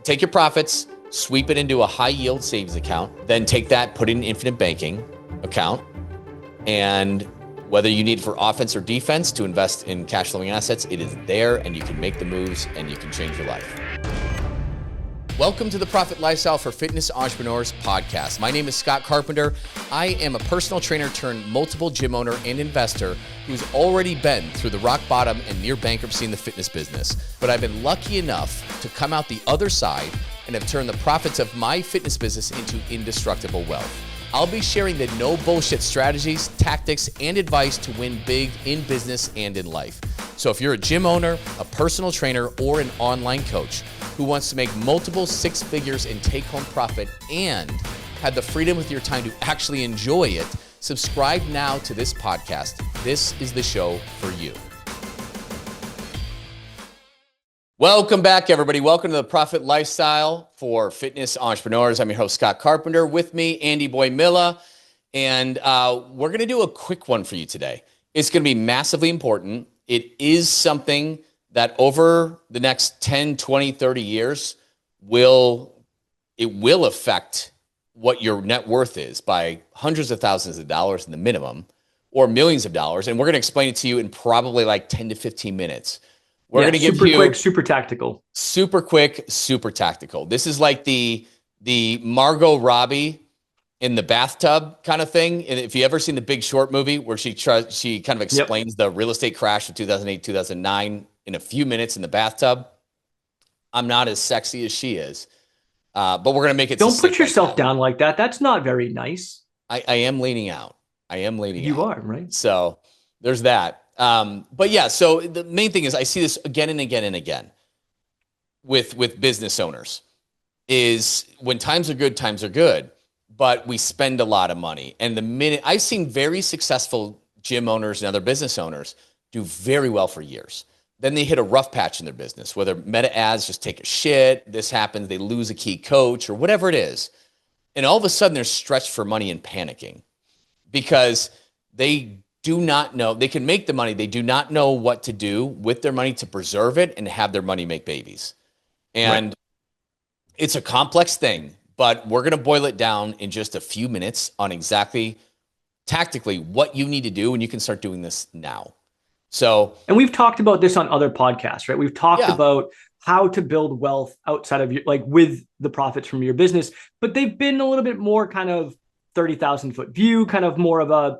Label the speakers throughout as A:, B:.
A: take your profits, sweep it into a high yield savings account, then take that, put it in an infinite banking account. And whether you need it for offense or defense to invest in cash flowing assets, it is there and you can make the moves and you can change your life. Welcome to the Profit Lifestyle for Fitness Entrepreneurs podcast. My name is Scott Carpenter. I am a personal trainer turned multiple gym owner and investor who's already been through the rock bottom and near bankruptcy in the fitness business. But I've been lucky enough to come out the other side and have turned the profits of my fitness business into indestructible wealth. I'll be sharing the no bullshit strategies, tactics, and advice to win big in business and in life. So if you're a gym owner, a personal trainer, or an online coach who wants to make multiple six figures in take-home profit and have the freedom with your time to actually enjoy it, subscribe now to this podcast. This is the show for you. Welcome back, everybody. Welcome to the Profit Lifestyle for Fitness Entrepreneurs. I'm your host, Scott Carpenter. With me, Andy Boy Milla. And we're going to do a quick one for you today. It's going to be massively important. It is something that over the next 10, 20, 30 years will affect what your net worth is by hundreds of thousands of dollars in the minimum or millions of dollars. And we're going to explain it to you in probably like 10 to 15 minutes. We're going to give you
B: super quick, super tactical.
A: Super quick, super tactical. This is like the Margot Robbie in the bathtub kind of thing. And if you ever seen the Big Short movie where she kind of explains the real estate crash of 2008, 2009 in a few minutes in the bathtub. I'm not as sexy as she is, but we're going to make it.
B: Don't put yourself down like that. That's not very nice.
A: I am leaning out.
B: You are, right?
A: So there's that. But yeah, so the main thing is I see this again and again and again with business owners is when times are good, but we spend a lot of money. And the minute I've seen very successful gym owners and other business owners do very well for years. Then they hit a rough patch in their business, whether meta ads just take a shit, this happens, they lose a key coach or whatever it is. And all of a sudden they're stretched for money and panicking because they do not know, they can make the money. They do not know what to do with their money to preserve it and have their money make babies. And It's a complex thing, but we're going to boil it down in just a few minutes on exactly tactically what you need to do. And you can start doing this now. So,
B: and we've talked about this on other podcasts, right? We've talked about how to build wealth outside of your, like with the profits from your business, but they've been a little bit more kind of 30,000 foot view, kind of more of a,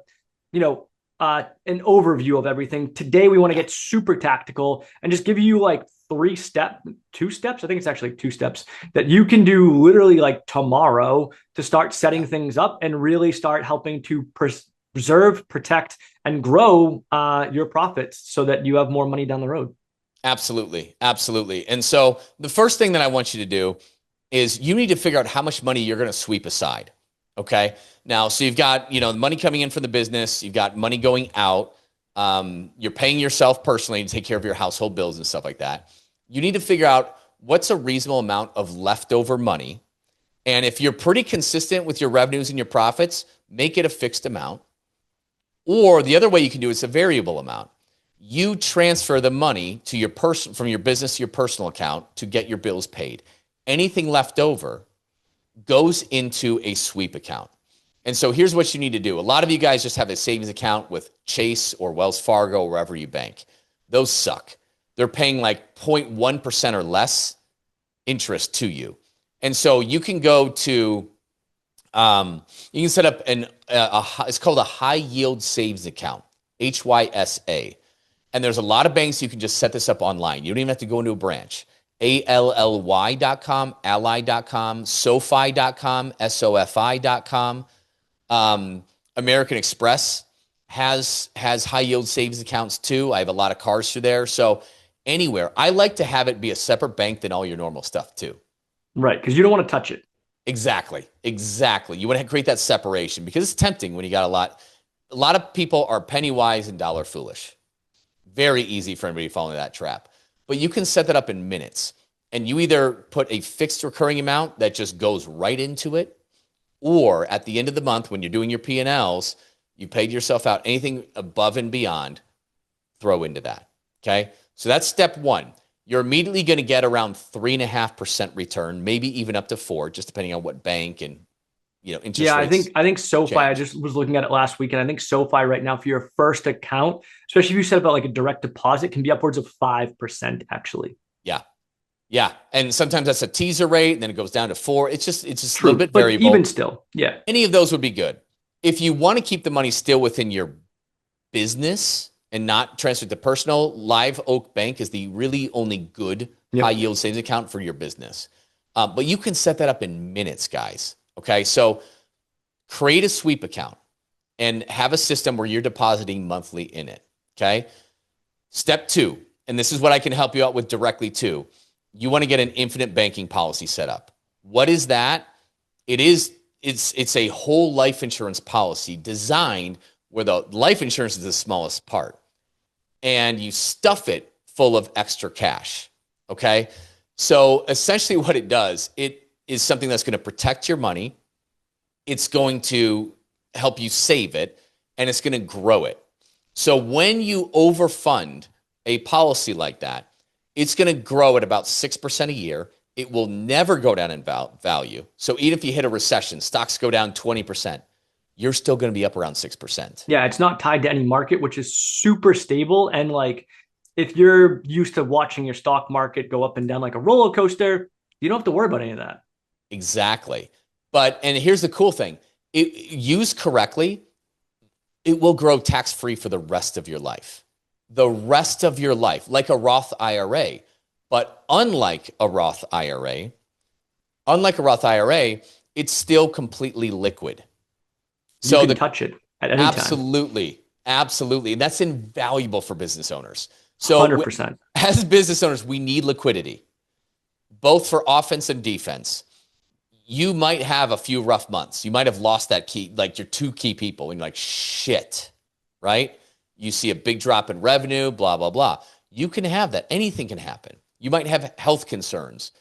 B: an overview of everything. Today, we want to get super tactical and just give you like two steps. I think it's actually 2 steps that you can do literally like tomorrow to start setting things up and really start helping to preserve, protect, and grow your profits so that you have more money down the road.
A: Absolutely. Absolutely. And so the first thing that I want you to do is you need to figure out how much money you're going to sweep aside. Okay. Now, so you've got, the money coming in from the business, you've got money going out. You're paying yourself personally to take care of your household bills and stuff like that. You need to figure out what's a reasonable amount of leftover money. And if you're pretty consistent with your revenues and your profits, make it a fixed amount. Or the other way you can do it is a variable amount. You transfer the money to from your business to your personal account to get your bills paid. Anything left over goes into a sweep account. And so here's what you need to do. A lot of you guys just have a savings account with Chase or Wells Fargo or wherever you bank. Those suck. They're paying like 0.1% or less interest to you. And so you can go to, you can set up it's called a high yield savings account, HYSA. And there's a lot of banks you can just set this up online. You don't even have to go into a branch. ALLY.com, ally.com, SoFi.com, SOFI.com. American Express has high yield savings accounts too. I have a lot of cars through there. So anywhere, I like to have it be a separate bank than all your normal stuff too.
B: Right. Because you don't want to touch it.
A: Exactly. You want to create that separation because it's tempting when you got a lot of people are penny wise and dollar foolish. Very easy for anybody to fall into that trap. But you can set that up in minutes. And you either put a fixed recurring amount that just goes right into it, or at the end of the month when you're doing your P&Ls, you paid yourself out. Anything above and beyond, throw into that. Okay? So that's step one. you're immediately going to get around 3.5% return, maybe even up to 4, just depending on what bank and interest
B: Yeah,
A: rates
B: I think SoFi, I
A: change.
B: just was looking at it last week, and I think SoFi right now for your first account, especially if you set up like a direct deposit, can be upwards of 5% actually.
A: Yeah. Yeah. And sometimes that's a teaser rate, and then it goes down to 4. It's just a little
B: True,
A: bit
B: but even
A: variable.
B: still, yeah.
A: Any of those would be good. If you want to keep the money still within your business and not transfer to personal, Live Oak Bank is the really only good high
B: Yep.
A: yield savings account for your business. But you can set that up in minutes, guys. Okay. So create a sweep account and have a system where you're depositing monthly in it. Okay. Step 2, and this is what I can help you out with directly too. You want to get an infinite banking policy set up. What is that? It's a whole life insurance policy designed where the life insurance is the smallest part, and you stuff it full of extra cash. Okay. So essentially what it does, it is something that's going to protect your money. It's going to help you save it, and it's going to grow it. So when you overfund a policy like that, it's going to grow at about 6% a year. It will never go down in value. So even if you hit a recession, stocks go down 20%, you're still going to be up around 6%.
B: Yeah, it's not tied to any market, which is super stable. And like, if you're used to watching your stock market go up and down like a roller coaster, you don't have to worry about any of that.
A: Exactly. And here's the cool thing. Used correctly, it will grow tax-free for the rest of your life. The rest of your life, like a Roth IRA. But unlike a Roth IRA, it's still completely liquid.
B: So you can touch it at any time.
A: Absolutely. And that's invaluable for business owners. So
B: 100%.
A: As business owners, we need liquidity, both for offense and defense. You might have a few rough months. You might have lost that key, like your 2 key people, and you're like, shit, right? You see a big drop in revenue, blah, blah, blah. You can have that. Anything can happen. You might have health concerns,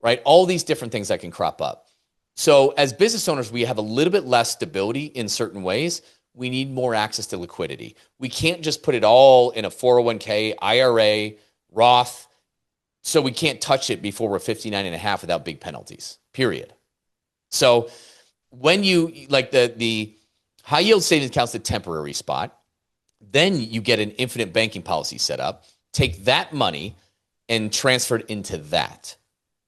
A: right? All these different things that can crop up. So as business owners, we have a little bit less stability in certain ways. We need more access to liquidity. We can't just put it all in a 401k, IRA, Roth. So we can't touch it before we're 59 and a half without big penalties, period. So when you like the high yield savings account's the temporary spot, then you get an infinite banking policy set up, take that money and transfer it into that.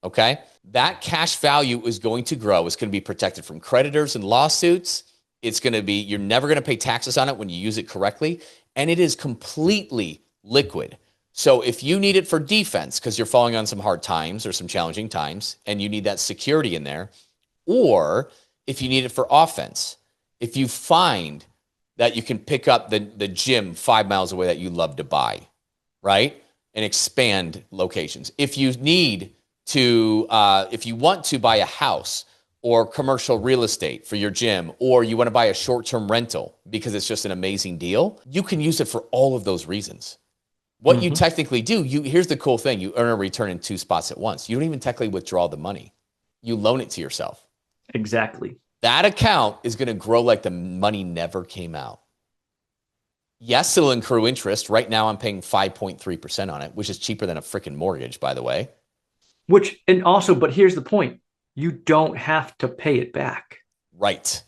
A: Okay. That cash value is going to grow. It's going to be protected from creditors and lawsuits. It's going to be, you're never going to pay taxes on it when you use it correctly. And it is completely liquid. So if you need it for defense, because you're falling on some hard times or some challenging times, and you need that security in there, or if you need it for offense, if you find that you can pick up the gym 5 miles away that you love to buy, right? And expand locations. If you need to, if you want to buy a house or commercial real estate for your gym, or you want to buy a short-term rental because it's just an amazing deal, you can use it for all of those reasons. What you technically do, here's the cool thing. You earn a return in 2 spots at once. You don't even technically withdraw the money. You loan it to yourself.
B: Exactly.
A: That account is going to grow like the money never came out. Yes, it'll accrue interest. Right now, I'm paying 5.3% on it, which is cheaper than a freaking mortgage, by the way.
B: But here's the point. You don't have to pay it back.
A: Right.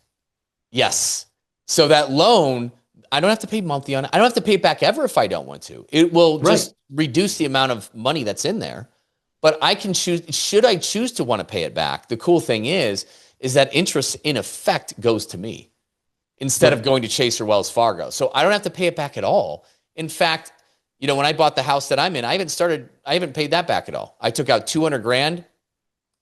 A: Yes. So that loan, I don't have to pay monthly on it. I don't have to pay it back ever if I don't want to. It will just reduce the amount of money that's in there. But I can choose, should I choose to want to pay it back? The cool thing is that interest in effect goes to me instead of going to Chase or Wells Fargo. So I don't have to pay it back at all. In fact, when I bought the house that I'm in, I haven't paid that back at all. I took out $200,000.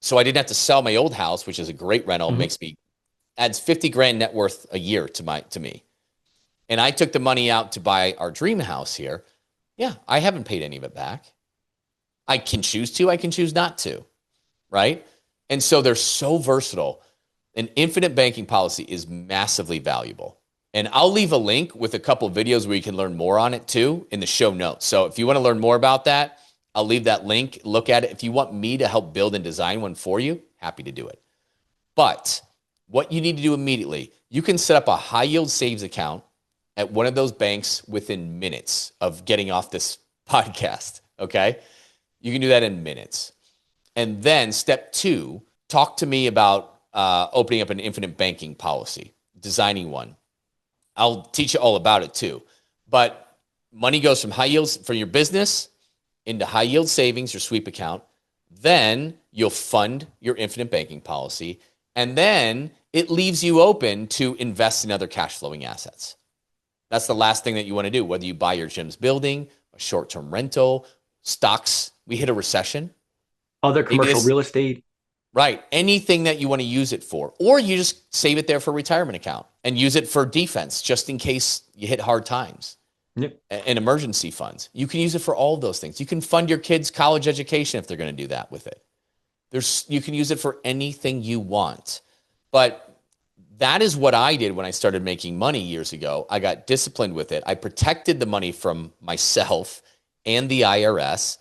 A: So I didn't have to sell my old house, which is a great rental. Adds $50,000 net worth a year to me. And I took the money out to buy our dream house here. Yeah, I haven't paid any of it back. I can choose to, I can choose not to, right? And so they're so versatile. An infinite banking policy is massively valuable. And I'll leave a link with a couple of videos where you can learn more on it too in the show notes. So if you want to learn more about that, I'll leave that link. Look at it. If you want me to help build and design one for you, happy to do it. But what you need to do immediately, you can set up a high yield savings account at one of those banks within minutes of getting off this podcast, okay? You can do that in minutes. And then step 2, talk to me about opening up an infinite banking policy, designing one. I'll teach you all about it too. But money goes from high yields from your business into high yield savings, your sweep account. Then you'll fund your infinite banking policy. And then it leaves you open to invest in other cash flowing assets. That's the last thing that you want to do, whether you buy your gym's building, a short-term rental, stocks. We hit a recession.
B: Other commercial real estate.
A: Right. Anything that you want to use it for, or you just save it there for a retirement account and use it for defense, just in case you hit hard times.
B: Yep.
A: And emergency funds. You can use it for all of those things. You can fund your kids' college education if they're going to do that with it. You can use it for anything you want. But that is what I did when I started making money years ago. I got disciplined with it. I protected the money from myself and the IRS.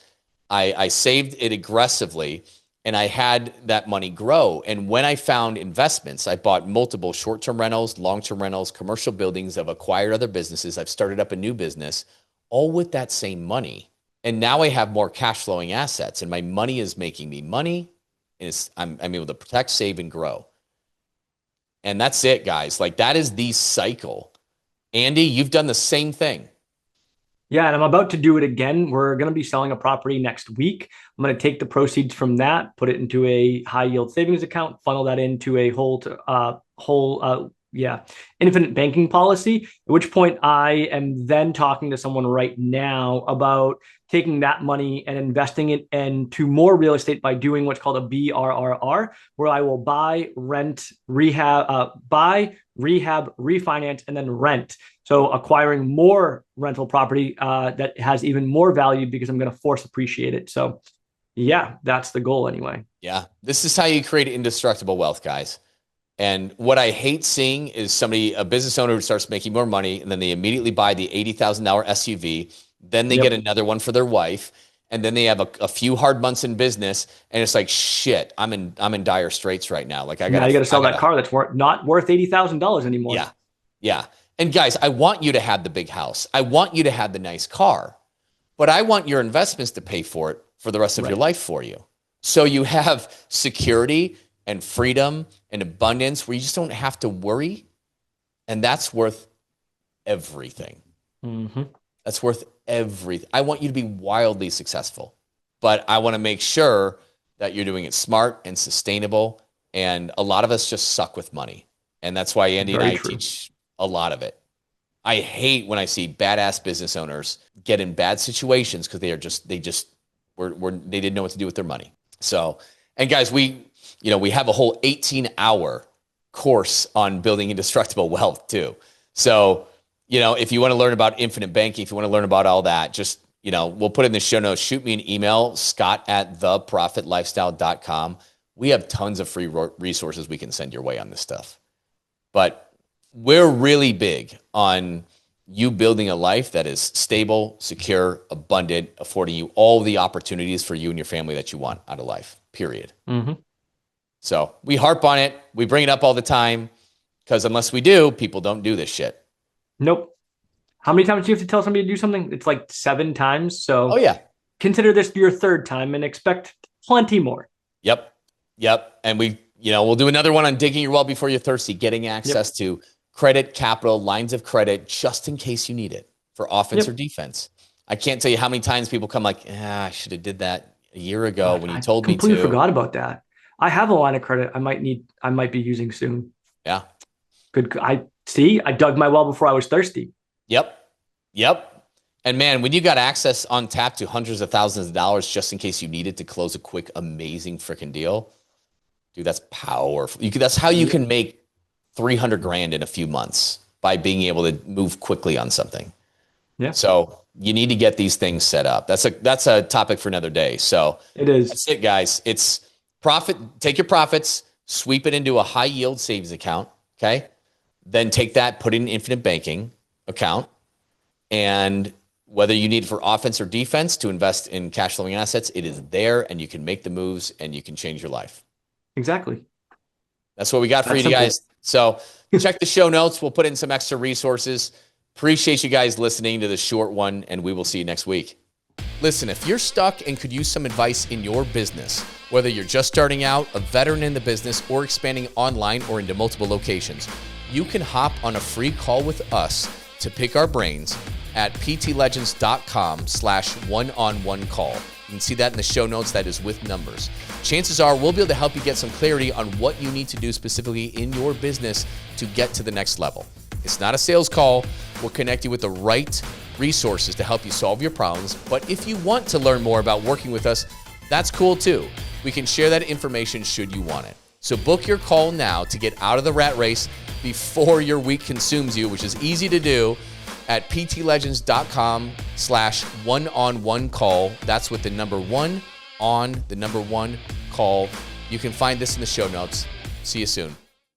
A: I saved it aggressively, and I had that money grow. And when I found investments, I bought multiple short-term rentals, long-term rentals, commercial buildings. I've acquired other businesses. I've started up a new business, all with that same money. And now I have more cash flowing assets, and my money is making me money. And I'm able to protect, save, and grow. And that's it, guys. Like, that is the cycle. Andy, you've done the same thing.
B: Yeah, and I'm about to do it again. We're going to be selling a property next week. I'm going to take the proceeds from that, put it into a high yield savings account, funnel that into a infinite banking policy, at which point I am then talking to someone right now about taking that money and investing it into more real estate by doing what's called a BRRR, where I will buy, rent, refinance, and then rent. So acquiring more rental property that has even more value because I'm going to force appreciate it. So yeah, that's the goal anyway.
A: Yeah, this is how you create indestructible wealth, guys. And what I hate seeing is a business owner who starts making more money, and then they immediately buy the $80,000 SUV. Then they get another one for their wife. And then they have a few hard months in business, and it's like, shit, I'm in dire straits right now. Like, you got to
B: sell that car that's not worth $80,000 anymore.
A: Yeah. Yeah. And guys, I want you to have the big house. I want you to have the nice car, but I want your investments to pay for it for the rest of your life for you. So you have security and freedom and abundance where you just don't have to worry. And that's worth everything.
B: Mm-hmm.
A: That's worth everything. I want you to be wildly successful, but I want to make sure that you're doing it smart and sustainable. And a lot of us just suck with money. And that's why Andy and I teach a lot of it. I hate when I see badass business owners get in bad situations because they didn't know what to do with their money. So, and guys, we have a whole 18-hour course on building indestructible wealth too. So, if you want to learn about infinite banking, if you want to learn about all that, just, we'll put it in the show notes. Shoot me an email, scott@theprofitlifestyle.com. We have tons of free resources we can send your way on this stuff. But we're really big on you building a life that is stable, secure, abundant, affording you all the opportunities for you and your family that you want out of life, period.
B: Mm-hmm.
A: So we harp on it. We bring it up all the time because unless we do, people don't do this shit.
B: Nope. How many times do you have to tell somebody to do something? It's like 7 times. So consider this your 3rd time and expect plenty more.
A: Yep. And we'll do another one on digging your well before you're thirsty, getting access to credit, capital, lines of credit, just in case you need it for offense or defense. I can't tell you how many times people come like, I should have did that a year ago when you told me to. I
B: completely forgot about that. I have a line of credit I might be using soon.
A: Yeah.
B: Good. I dug my well before I was thirsty.
A: Yep. And man, when you got access on tap to hundreds of thousands of dollars just in case you needed to close a quick, amazing freaking deal, dude, that's powerful. That's how you can make $300,000 in a few months by being able to move quickly on something.
B: Yeah.
A: So you need to get these things set up. That's a topic for another day. So
B: it is.
A: That's it, guys. It's profit. Take your profits, sweep it into a high yield savings account. Okay. Then take that, put it in an infinite banking account. And whether you need it for offense or defense to invest in cash flowing assets, it is there and you can make the moves and you can change your life.
B: Exactly.
A: That's what we got for you guys. So check the show notes. We'll put in some extra resources. Appreciate you guys listening to the short one, and we will see you next week. Listen, if you're stuck and could use some advice in your business, whether you're just starting out, a veteran in the business, or expanding online or into multiple locations, you can hop on a free call with us to pick our brains at ptlegends.com/one-on-one call. You can see that in the show notes. That is with numbers. Chances are we'll be able to help you get some clarity on what you need to do specifically in your business to get to the next level. It's not a sales call. We'll connect you with the right resources to help you solve your problems. But if you want to learn more about working with us, that's cool too. We can share that information should you want it. So book your call now to get out of the rat race before your week consumes you, which is easy to do at ptlegends.com/one-on-one call. That's with the number 1 on the number 1 call. You can find this in the show notes. See you soon.